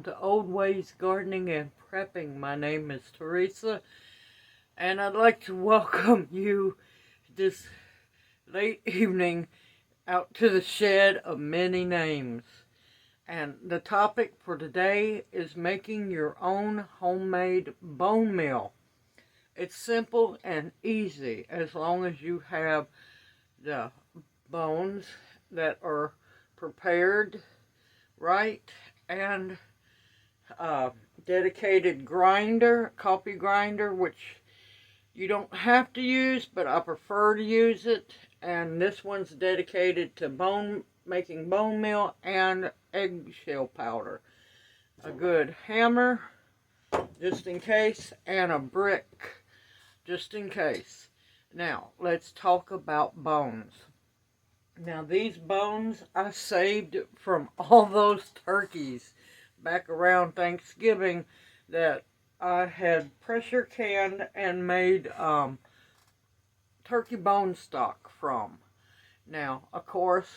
welcome to Old Ways Gardening and Prepping. My name is Teresa, and I'd like to welcome you this late evening out to the shed of many names. And the topic for today is making your own homemade bone meal. It's simple and easy as long as you have the bones that are prepared right, and dedicated grinder, coffee grinder, which you don't have to use, but I prefer to use it. And this one's dedicated to making bone meal and eggshell powder. A good hammer, just in case, and a brick, just in case. Now, let's talk about bones. Now, these bones I saved from all those turkeys back around Thanksgiving that I had pressure canned and made turkey bone stock from. Now, of course,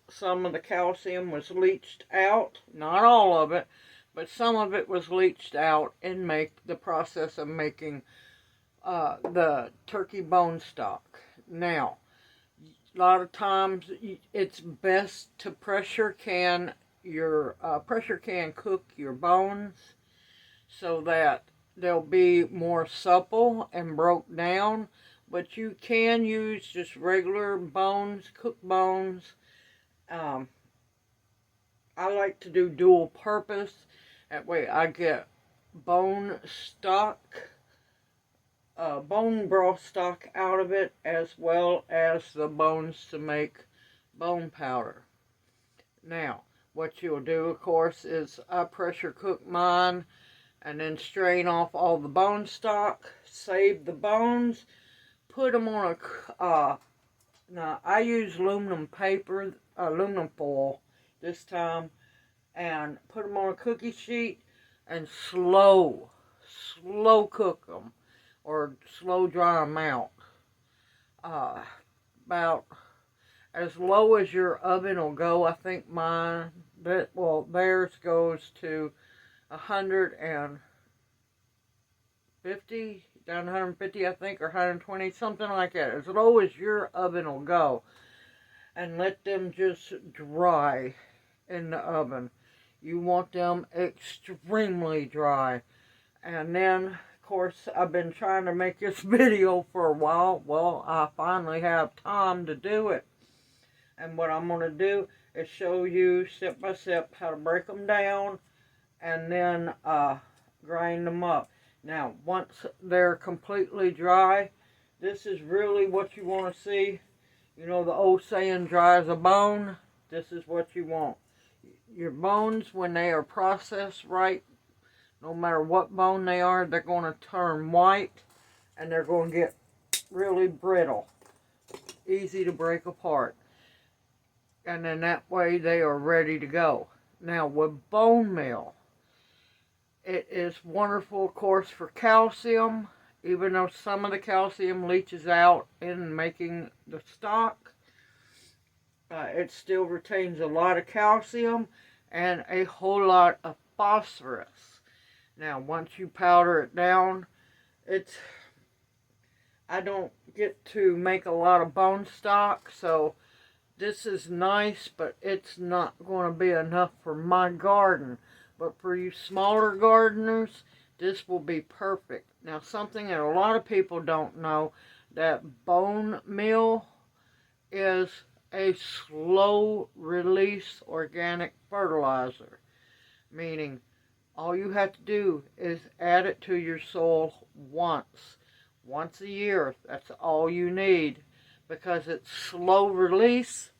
some of the calcium was leached out, not all of it, but some of it was leached out in the process of making the turkey bone stock. Now, a lot of times it's best to pressure can cook your bones so that they'll be more supple and broke down. But you can use just regular bones, cooked bones. I like to do dual purpose. That way I get bone stock, bone broth stock out of it, as well as the bones to make bone powder. Now, what you'll do, of course, is I pressure cook mine and then strain off all the bone stock, save the bones, put them on now I use aluminum foil this time, and put them on a cookie sheet and slow cook them, or slow dry them out. About as low as your oven will go. I think theirs goes to 150, down to 150, I think, or 120, something like that. As low as your oven will go. And let them just dry in the oven. You want them extremely dry. And then, of course, I've been trying to make this video for a while. Well, I finally have time to do it. And what I'm going to do is show you step by step how to break them down and then grind them up. Now, once they're completely dry, this is really what you want to see. You know the old saying, dry as a bone? This is what you want. Your bones, when they are processed right, no matter what bone they are, they're going to turn white and they're going to get really brittle. Easy to break apart. And then that way they are ready to go. Now, with bone meal, it is wonderful, of course, for calcium. Even though some of the calcium leaches out in making the stock, it still retains a lot of calcium and a whole lot of phosphorus. Now, once you powder it down, I don't get to make a lot of bone stock, so this is nice, but it's not going to be enough for my garden. But for you smaller gardeners, this will be perfect. Now, something that a lot of people don't know, that bone meal is a slow release organic fertilizer. Meaning, all you have to do is add it to your soil once a year. That's all you need. Because it's slow release,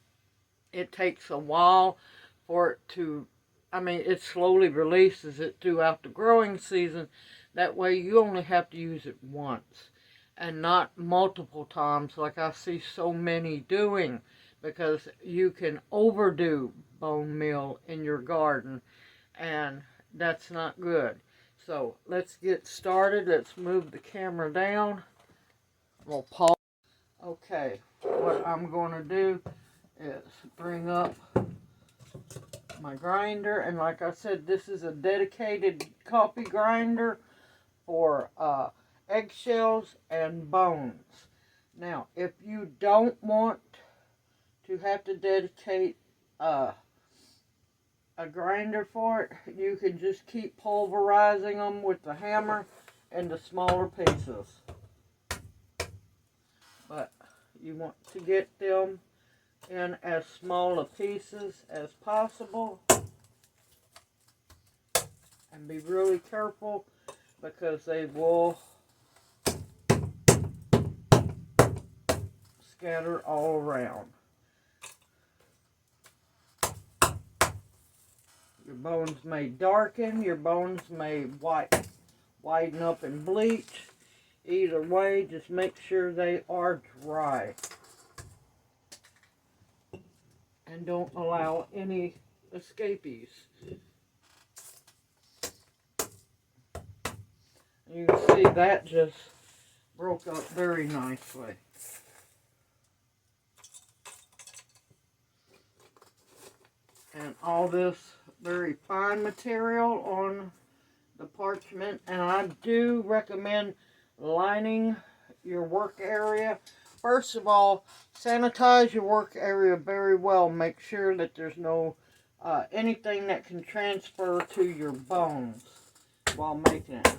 it takes a while for it to, it slowly releases it throughout the growing season. That way you only have to use it once and not multiple times like I see so many doing, because you can overdo bone meal in your garden and that's not good. So let's get started. Let's move the camera down. We'll pause. Okay, what I'm going to do is bring up my grinder. And like I said, this is a dedicated coffee grinder for eggshells and bones. Now, if you don't want to have to dedicate a grinder for it, you can just keep pulverizing them with the hammer into smaller pieces. But you want to get them in as small a pieces as possible. And be really careful because they will scatter all around. Your bones may darken, your bones may widen up and bleach. Either way, just make sure they are dry. And don't allow any escapees. You can see that just broke up very nicely. And all this very fine material on the parchment. And I do recommend lining your work area. First of all, sanitize your work area very well. Make sure that there's no anything that can transfer to your bones while making it.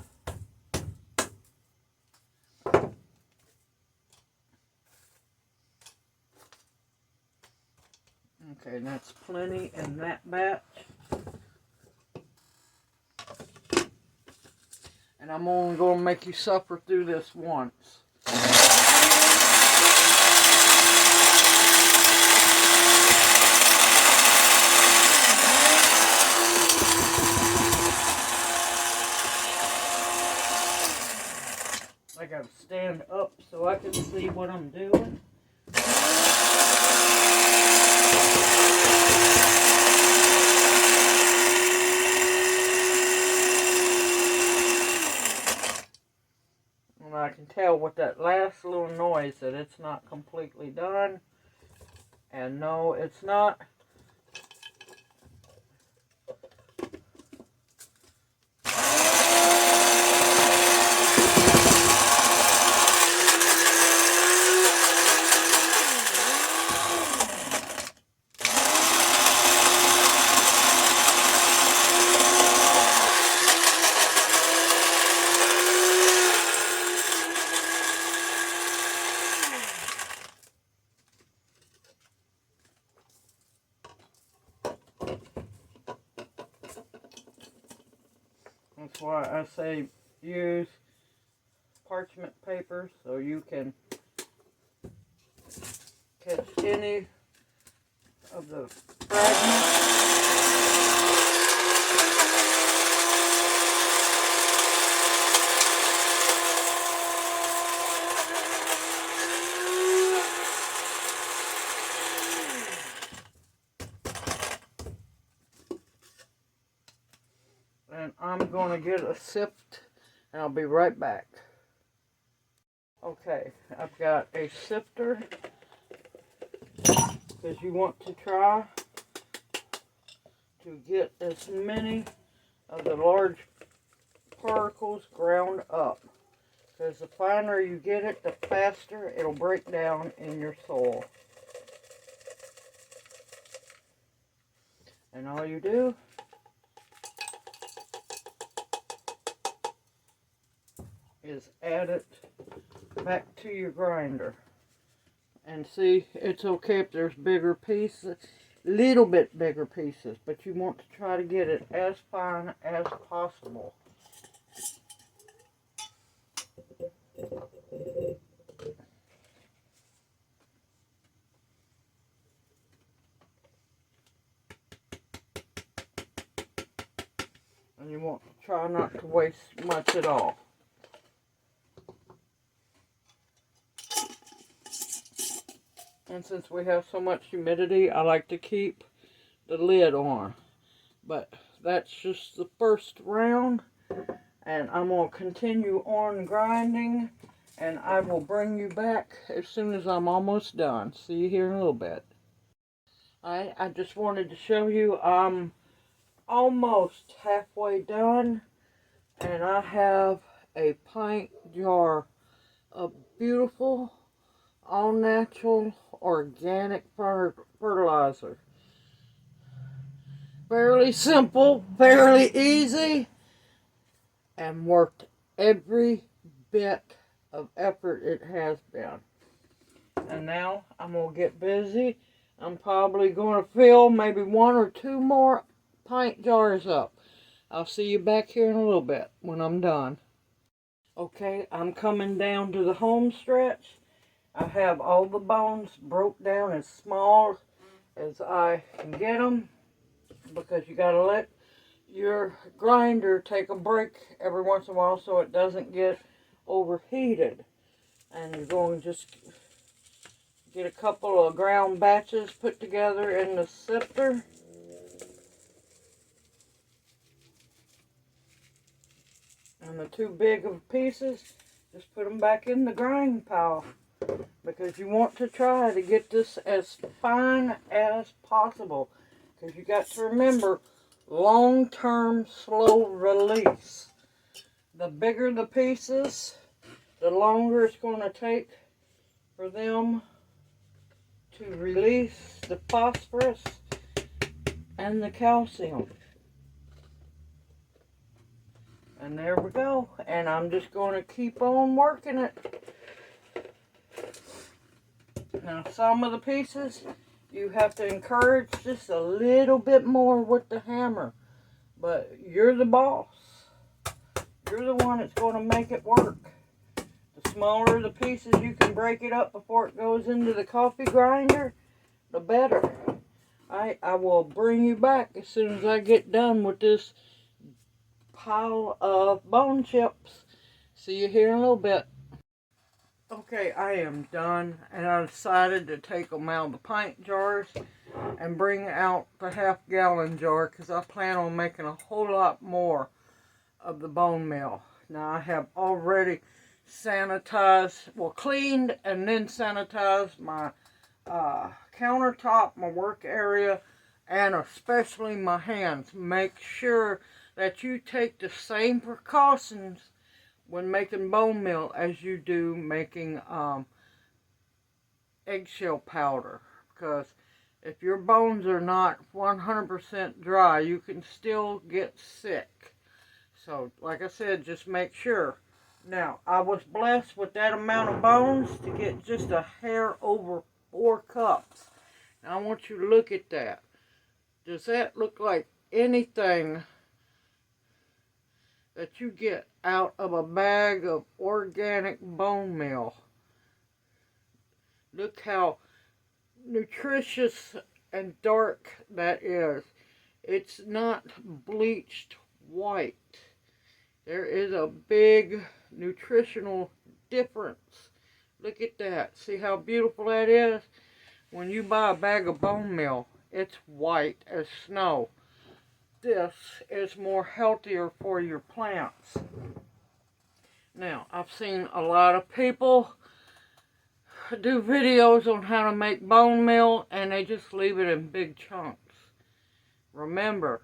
Okay, that's plenty in that batch. And I'm only going to make you suffer through this once. I got to stand up so I can see what I'm doing. And I can tell with that last little noise that it's not completely done. And no, it's not. That's why I say use parchment paper so you can catch any of the fragments. And I'm going to get a sift, and I'll be right back. Okay, I've got a sifter, because you want to try to get as many of the large particles ground up. Because the finer you get it, the faster it'll break down in your soil. And all you do is add it back to your grinder. And see, it's okay if there's bigger pieces, little bit bigger pieces, but you want to try to get it as fine as possible. And you want to try not to waste much at all. And since we have so much humidity, I like to keep the lid on. But that's just the first round. And I'm going to continue on grinding. And I will bring you back as soon as I'm almost done. See you here in a little bit. Alright, I just wanted to show you I'm almost halfway done, and I have a pint jar of beautiful, all-natural, organic fertilizer. Fairly simple, fairly easy, and worked every bit of effort it has been. And now I'm going to get busy. I'm probably going to fill maybe 1 or 2 more pint jars up. I'll see you back here in a little bit when I'm done. Okay, I'm coming down to the home stretch. I have all the bones broke down as small as I can get them, because you got to let your grinder take a break every once in a while so it doesn't get overheated. And you're going to just get a couple of ground batches put together in the sifter. And the 2 big of pieces, just put them back in the grind pile, because you want to try to get this as fine as possible, because you got to remember long-term slow release. The bigger the pieces, the longer it's going to take for them to release the phosphorus and the calcium. And there we go. And I'm just going to keep on working it. Now, some of the pieces you have to encourage just a little bit more with the hammer. But you're the boss. You're the one that's going to make it work. The smaller the pieces you can break it up before it goes into the coffee grinder, the better. I will bring you back as soon as I get done with this pile of bone chips. See you here in a little bit. Okay, I am done, and I decided to take them out of the pint jars and bring out the half-gallon jar, because I plan on making a whole lot more of the bone meal. Now, I have already sanitized, well, cleaned and then sanitized my countertop, my work area, and especially my hands. Make sure that you take the same precautions when making bone meal as you do making eggshell powder, because if your bones are not 100% dry, you can still get sick. So, like I said, just make sure. Now, I was blessed with that amount of bones to get just a hair over 4 cups. Now, I want you to look at that. Does that look like anything that you get out of a bag of organic bone meal? Look how nutritious and dark that is. It's not bleached white. There is a big nutritional difference. Look at that. See how beautiful that is? When you buy a bag of bone meal, it's white as snow. This is more healthier for your plants. Now, I've seen a lot of people do videos on how to make bone meal, and they just leave it in big chunks. Remember,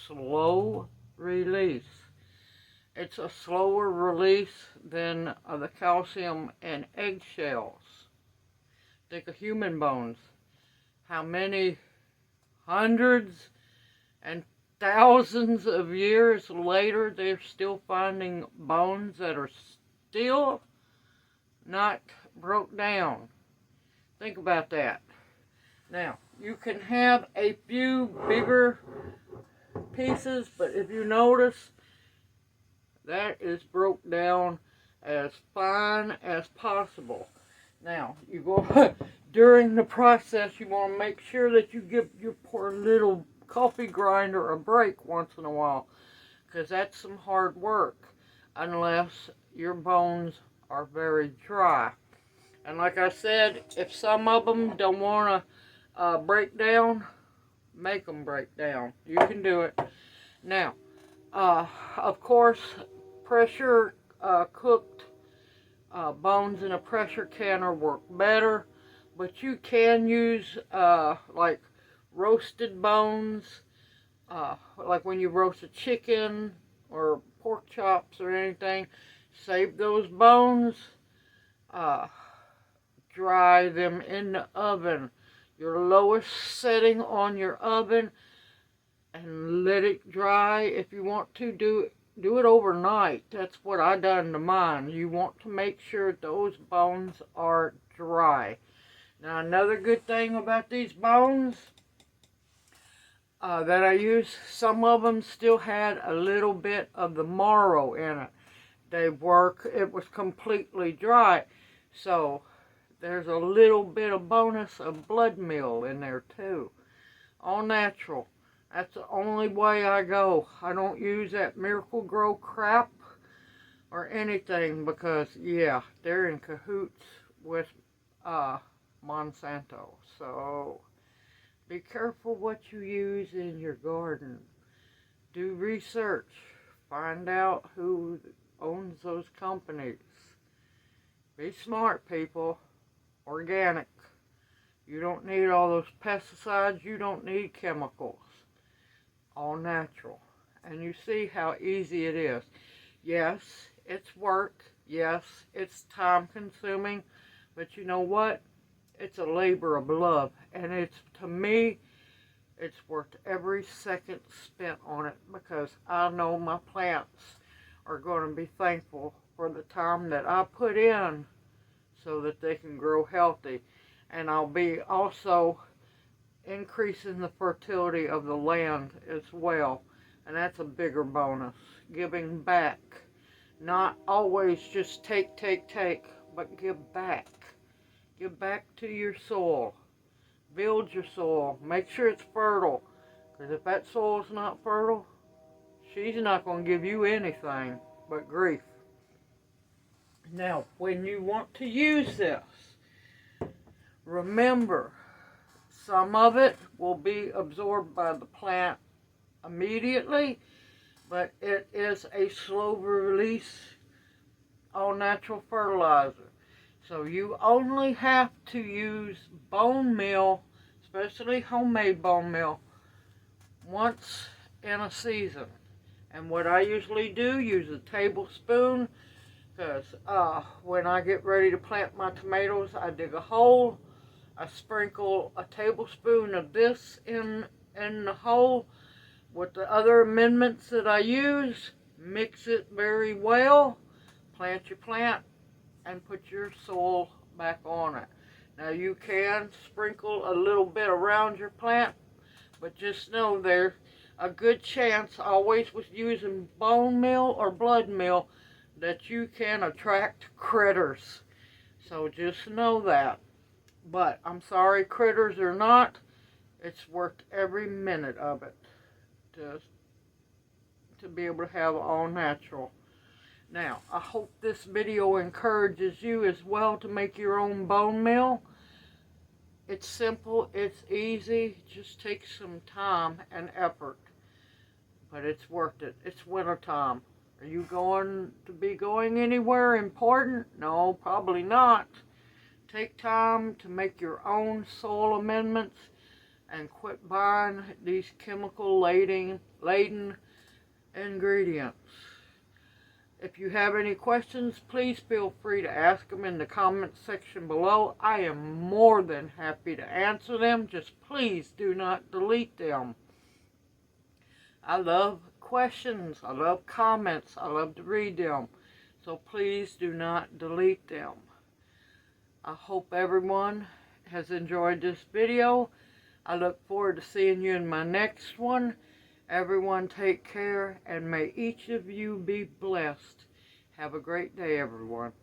slow release. It's a slower release than the calcium in eggshells. Think of human bones. How many hundreds and thousands of years later they're still finding bones that are still not broke down. Think about that. Now, you can have a few bigger pieces, but if you notice, that is broke down as fine as possible. Now, you go during the process, you want to make sure that you give your poor little coffee grinder a break once in a while, because that's some hard work, unless your bones are very dry. And like I said, if some of them don't want to break down, make them break down. You can do it. Now, of course, pressure cooked bones in a pressure canner work better, but you can use like roasted bones like when you roast a chicken or pork chops or anything, save those bones, uh, dry them in the oven. Your lowest setting on your oven, and let it dry. If you want to do it overnight. That's what I done to mine. You want to make sure those bones are dry. Now another good thing about these bones that I used, some of them still had a little bit of the marrow in it. It was completely dry. So there's a little bit of bonus of blood meal in there too. All natural. That's the only way I go. I don't use that Miracle Grow crap or anything because, yeah, they're in cahoots with Monsanto. So be careful what you use in your garden. Do research. Find out who owns those companies. Be smart, people. Organic. You don't need all those pesticides. You don't need chemicals. All natural. And you see how easy it is. Yes, it's work. Yes, it's time consuming. But you know what? It's a labor of love. And it's, to me, it's worth every second spent on it, because I know my plants are going to be thankful for the time that I put in so that they can grow healthy. And I'll be also increasing the fertility of the land as well. And that's a bigger bonus. Giving back. Not always just take, but give back. Give back to your soil. Build your soil. Make sure it's fertile. Because if that soil's not fertile, she's not going to give you anything but grief. Now, when you want to use this, remember, some of it will be absorbed by the plant immediately, but it is a slow release, all natural fertilizer. So you only have to use bone meal, especially homemade bone meal, once in a season. And what I usually do, use a tablespoon, because when I get ready to plant my tomatoes, I dig a hole, I sprinkle a tablespoon of this in the hole with the other amendments that I use, mix it very well, plant your plant, and put your soil back on it. Now you can sprinkle a little bit around your plant, but just know there's a good chance, always with using bone meal or blood meal, that you can attract critters. So just know that. But I'm sorry, critters or not, it's worth every minute of it to be able to have all natural. Now, I hope this video encourages you as well to make your own bone meal. It's simple, it's easy, just takes some time and effort. But it's worth it. It's winter time. Are you going to be going anywhere important? No, probably not. Take time to make your own soil amendments and quit buying these chemical-laden ingredients. If you have any questions, please feel free to ask them in the comment section below. I am more than happy to answer them. Just please do not delete them. I love questions. I love comments. I love to read them. So please do not delete them. I hope everyone has enjoyed this video. I look forward to seeing you in my next one. Everyone take care, and may each of you be blessed. Have a great day, everyone.